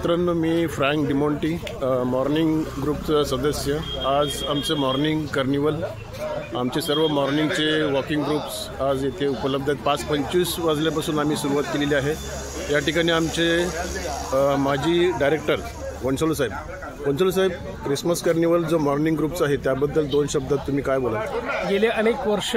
मित्रांनो, मी frank डिमॉन्टी, morning ग्रुपचा सदस्य. आज आमचं मॉर्निंग कार्निवल, आमचे सर्व मॉर्निंगचे वॉकिंग ग्रुप्स आज इथे उपलब्ध आहेत. 5:25 वाजल्यापासून आम्ही सुरुवात केलेली आहे. या ठिकाणी आमचे माजी डायरेक्टर वंशोल साहेब, क्रिसमस कार्निवल जो मॉर्निंग ग्रुपचा आहे त्याबद्दल 2 शब्दात तुम्ही काय बोला? गेले अनेक वर्ष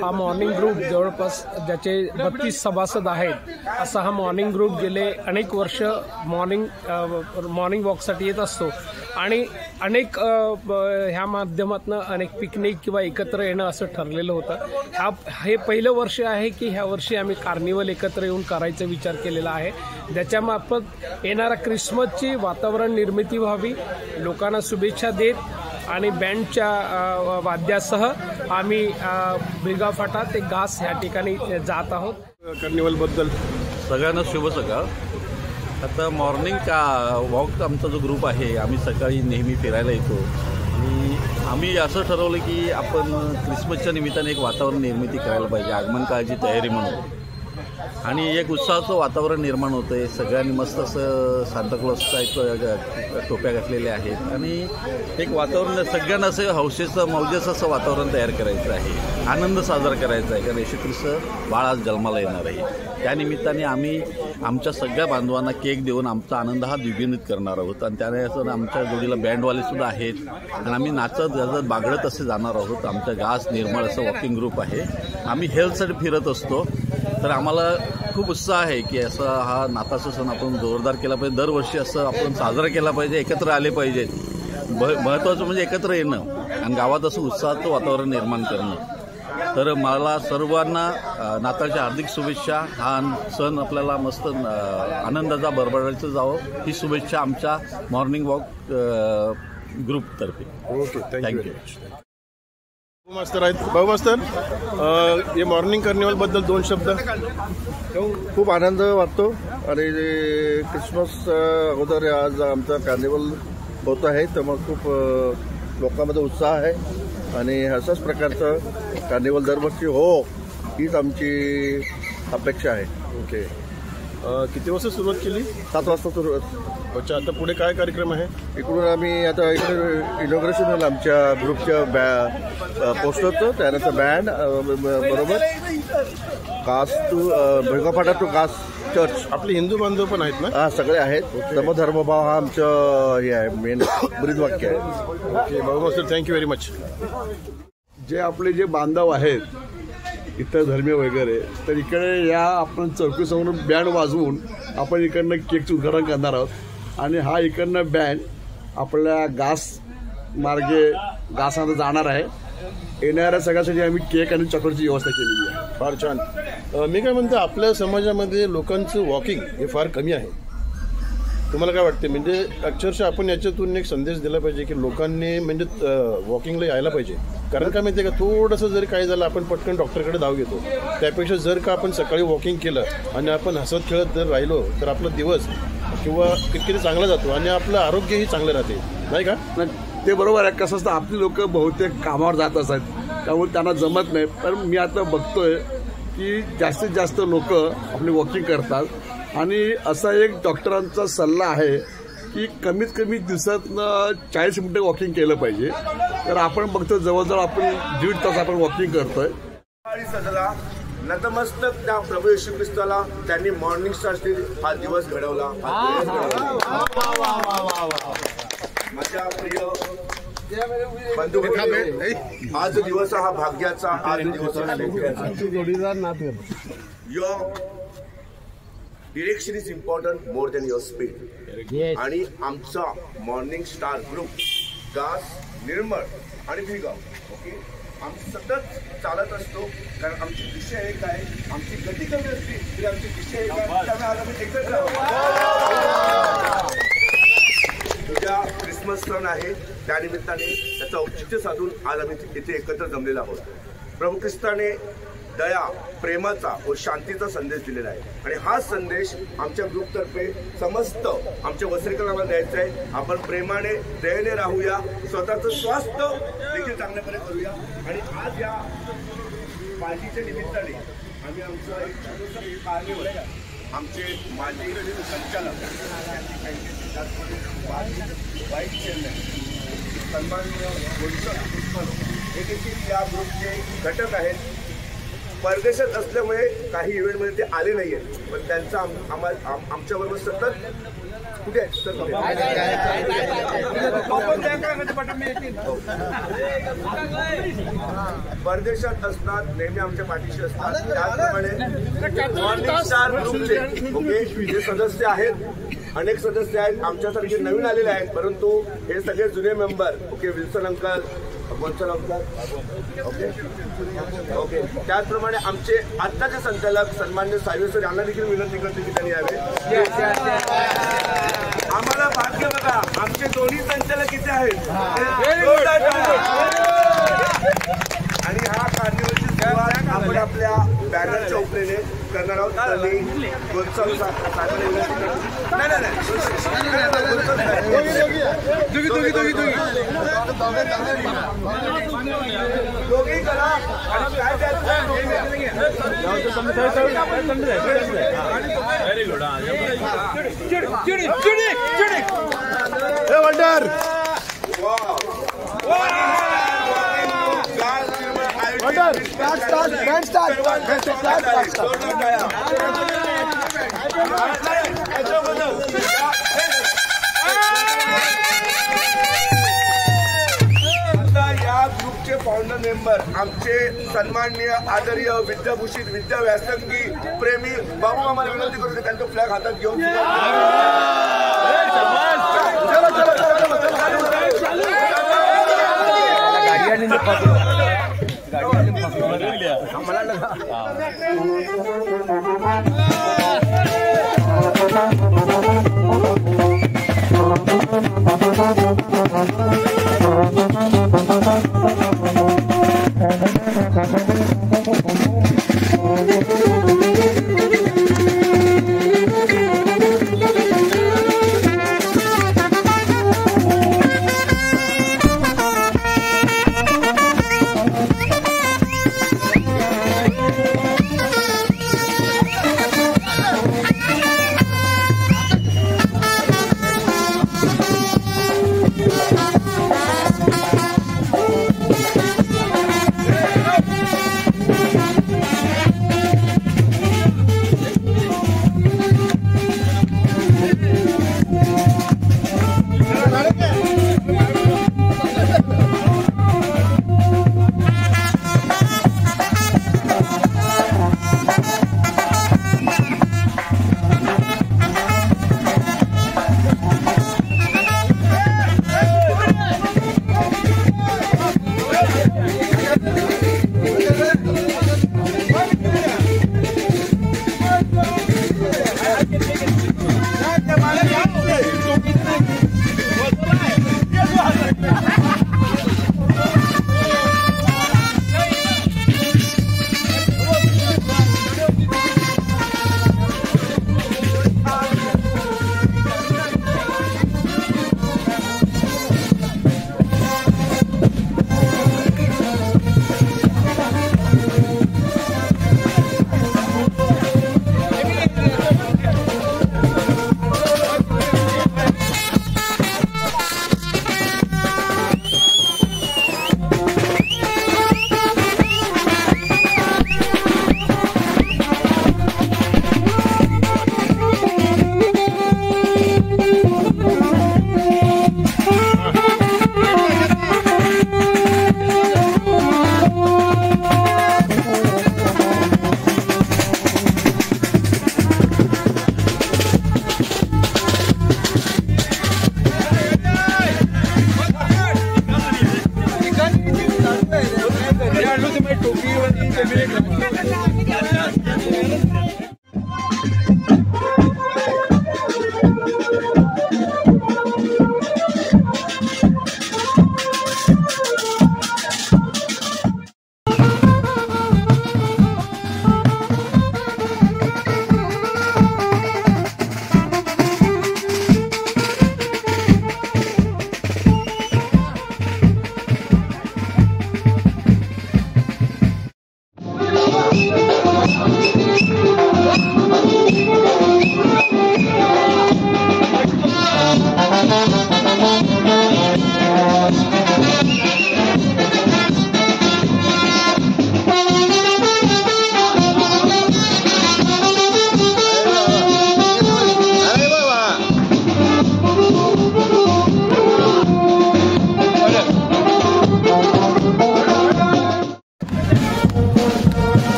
हा मॉर्निंग ग्रुप जवळपास ज्याचे 32 सभासद आहेत असा हा मॉर्निंग ग्रुप गेले अनेक वर्ष मॉर्निंग वॉकसाठी येत असतो आणि अनेक ह्या माध्यमातून अनेक पिकनिक किंवा एकत्र येणं असं ठरलेलं होतं. हे पहिलं वर्ष आहे की ह्या वर्षी आम्ही कार्निवल एकत्र येऊन करायचा विचार केलेला आहे. त्याच्यामार्फत येणारा क्रिसमसची वातावरण निर्मिती व्हावी, लोकांना शुभेच्छा देत आणि बँडच्या वाद्यासह आम्ही भिगा फाटा ते गास या ठिकाणी जात आहोत. कार्निवलबद्दल सगळ्यांना शुभ सकाळ. आता मॉर्निंग वॉक आमचा जो ग्रुप आहे, आम्ही सकाळी नेहमी फिरायला येतो आणि आम्ही असं ठरवलं की आपण क्रिसमसच्या निमित्ताने एक वातावरण निर्मिती करायला पाहिजे, आगमन काळाची तयारी म्हणून. आणि एक उत्साहाचं वातावरण निर्माण होतं आहे. सगळ्यांनी मस्त असं सांताक्लॉज टाईप टोप्या घातलेल्या आहेत आणि एक वातावरण सगळ्यांना असं हौसेचं मौजेचं असं वातावरण तयार करायचं आहे, आनंद साजरा करायचा आहे. कारण येशू ख्रिस्त बाळ आज जन्माला येणार आहे. त्यानिमित्ताने आम्ही आमच्या सगळ्या बांधवांना केक देऊन आमचा आनंद हा द्विगुणित करणार आहोत. आणि त्याने असं आमच्या जोडीला बँडवालेसुद्धा आहेत आणि आम्ही नाचत गाजत बागडत असे जाणार आहोत. आमच्या गास निर्मळ असं वॉकिंग ग्रुप आहे. आम्ही हेल्थसाठी फिरत असतो, तर आम्हाला खूप उत्साह आहे की असं हा नाताळचा सण आपण जोरदार केला पाहिजे. दरवर्षी असं आपण साजरा केला पाहिजे, एकत्र आले पाहिजेत. महत्त्वाचं म्हणजे एकत्र येणं आणि गावात असं उत्साहाचं वातावरण निर्माण करणं. तर मला सर्वांना नाताळच्या हार्दिक शुभेच्छा. हा सण आपल्याला मस्त आनंदाचा भरभराटीचं जावं ही शुभेच्छा आमच्या मॉर्निंग वॉक ग्रुपतर्फे. Okay, thank you. मास्तर आहेत, भाऊ मास्तर, हे मॉर्निंग कार्निवलबद्दल 2 शब्द. खूप आनंद वाटतो आणि क्रिसमस अगोदर आज आमचा कार्निवल होत आहे, तर मग खूप लोकांमध्ये उत्साह आहे आणि अशाच प्रकारचं कार्निवल दरवर्षी हो हीच आमची अपेक्षा आहे. ओके, किती वाजता सुरुवात केली? 7 वाजता सुरुवात. अच्छा, आता पुढे काय कार्यक्रम आहे? इकडून आम्ही आता इकडे इनॉग्रेशन होईल आमच्या ग्रुपच्या पोस्टरचं, त्यानंतर बँड बरोबर Kas to Bhigafata to Kas church. आपले हिंदू बांधव पण आहेत ना? हा, सगळे आहेत. समधर्मभाव हा आमचं हे आहे, मेन ब्रीदवाक्य आहे. ओके भाऊ मास्तर, थँक्यू व्हेरी मच. जे आपले जे बांधव आहेत इतर धर्मीय वगैरे, तर इकडे या आपण चौकीसमोर बँड वाजवून आपण इकडनं केकचं उद्घाटन करणार आहोत आणि हा इकडनं बँड आपल्या गास मार्गे गासामध्ये जाणार आहे. येणाऱ्या सगळ्यासाठी आम्ही केक आणि चॉकलेटची व्यवस्था केलेली आहे. फार छान. मी काय म्हणतो, आपल्या समाजामध्ये लोकांचं वॉकिंग हे फार कमी आहे. तुम्हाला काय वाटते? म्हणजे अक्षरशः आपण याच्यातून एक संदेश दिला पाहिजे की लोकांनी म्हणजे वॉकिंगला यायला पाहिजे. कारण काय माहिती आहे का, थोडंसं जरी काय झालं आपण पटकन डॉक्टरकडे धाव घेतो. त्यापेक्षा जर का आपण सकाळी वॉकिंग केलं आणि आपण हसत खेळत जर राहिलो तर आपला दिवस किंवा किती चांगला जातो आणि आपलं आरोग्यही चांगलं राहते, नाही का? ते बरोबर आहे. कसं असतं, आपली लोक बहुतेक कामावर जात असतात, त्यामुळे त्यांना जमत नाही. पण मी आता बघतोय की जास्तीत जास्त लोक आपली वॉकिंग करतात आणि असा एक डॉक्टरांचा सल्ला आहे की कमीत कमी दिवसातनं 40 मिनिटं वॉकिंग केलं पाहिजे. तर आपण बघतो जवळजवळ आपण 1.5 तास आपण वॉकिंग करतोय. सजला नतमस्तक त्या प्रभू येशू ख्रिस्ताला त्यांनी मॉर्निंग स्टारसाठी हा दिवस घडवला. माझ्या प्रिय बंधू, आज दिवस हा भाग्याचा, आज दिवस your direction is important more than your speed. आणि आमचा मॉर्निंग स्टार ग्रुप गास निर्मळ आणि भिगाव ओके आम्ही सतत चालत असतो. कारण आमची दिशा एक आहे, आमची गती कमी असते तरी आमची दिशा एक आहे. त्यामुळे आज आम्ही एकत्र उद्या क्रिसमस सण आहे, त्यानिमित्ताने त्याचं औचित्य साधून आज आम्ही इथे एकत्र जमलेलो आहोत. प्रभू ख्रिस्ताने दया, प्रेमाचा व शांतीचा संदेश दिलेला आहे आणि हा संदेश आमच्या ग्रुपतर्फे समस्त आमच्या वसईकरांना द्यायचा आहे. आपण प्रेमाने दयेने राहूया, स्वतःचं स्वास्थ्य देखील चांगल्यापणे करूया. आणि आज या पार्टीच्या निमित्ताने आम्ही आमचं एक कार्निवल आमचे माजी संचालक वाईस चेअरमॅन सन्माननीय गोलकर हे देखील या ग्रुपचे घटक आहेत. परदेशात असल्यामुळे काही इव्हेंटमध्ये ते आले नाही आहेत, पण त्यांचा आमच्याबरोबर सतत कुठे परदेशात असतात, नेहमी आमच्या पाठीशी असतात. त्याचप्रमाणे मॉर्निंग स्टार ग्रुपचे ओके जे सदस्य आहेत, अनेक सदस्य आहेत आमच्यासारखे नवीन आलेले आहेत, परंतु हे सगळे जुने member okay Wilson uncle Golkar uncle okay okay त्याचप्रमाणे आमचे आत्ताचे संचालक सन्मान्य सायवे सर यांना देखील विनंती करते की त्यांनी यावे. आम्हाला भाग्य बघा, आमचे दोन्ही संचालक इथे आहेत आणि हा कार्निवलची सुरुवात आपण आपल्या बॅनरच्या उपरेने करणार आहोत. आणि गोलकर साहेबांना विनंती करतो दोघी करा आणि या ग्रुपचे फाउंडर मेंबर आमचे सन्माननीय आदरणीय विद्याभूषित विद्या व्यासंगी प्रेमी बाबू आम्हाला विनंती करू त्यांचा फ्लॅग हातात घेऊन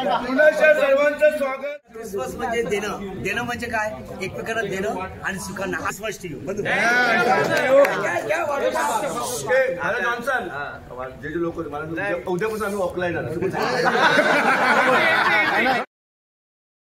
सर्वांचं स्वागत. क्रिसमस म्हणजे देणं म्हणजे काय, एकमेकांना देणं आणि सुखांना क्रिसमस टी जॉन्सन जे लोक मला उद्यापासून आम्ही ऑफलाईन